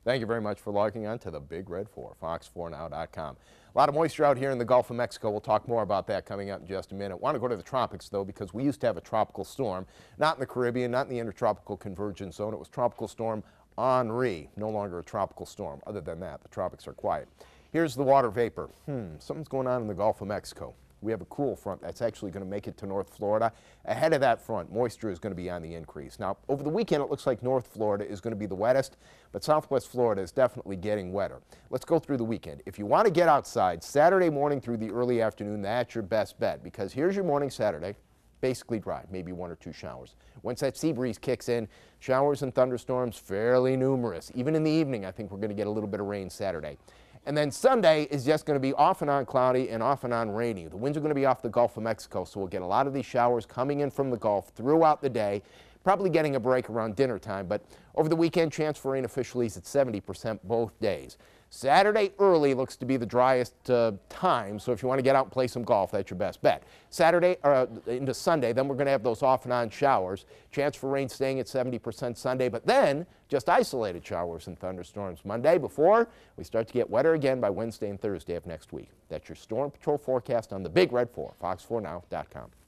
Thank you very much for logging on to the Big Red 4, fox4now.com. A lot of moisture out here in the Gulf of Mexico. We'll talk more about that coming up in just a minute. Want to go to the tropics, though, because we used to have a tropical storm, not in the Caribbean, not in the intertropical convergence zone. It was Tropical Storm Henri, no longer a tropical storm. Other than that, the tropics are quiet. Here's the water vapor. Something's going on in the Gulf of Mexico. We have a cool front that's actually going to make it to North Florida. Ahead of that front, moisture is going to be on the increase. Now, over the weekend, it looks like North Florida is going to be the wettest, but Southwest Florida is definitely getting wetter. Let's go through the weekend. If you want to get outside, Saturday morning through the early afternoon, that's your best bet, because here's your morning Saturday. Basically dry, maybe 1 or 2 showers. Once that sea breeze kicks in, showers and thunderstorms fairly numerous. Even in the evening, I think we're going to get a little bit of rain Saturday. And then Sunday is just going to be off and on cloudy and off and on rainy. The winds are going to be off the Gulf of Mexico, so we'll get a lot of these showers coming in from the Gulf throughout the day, probably getting a break around dinner time. But over the weekend, chance for rain officially is at 70% both days. Saturday early looks to be the driest time, so if you want to get out and play some golf, that's your best bet. Saturday into Sunday, then we're going to have those off and on showers. Chance for rain staying at 70% Sunday, but then just isolated showers and thunderstorms Monday before we start to get wetter again by Wednesday and Thursday of next week. That's your Storm Patrol forecast on the Big Red 4, fox4now.com.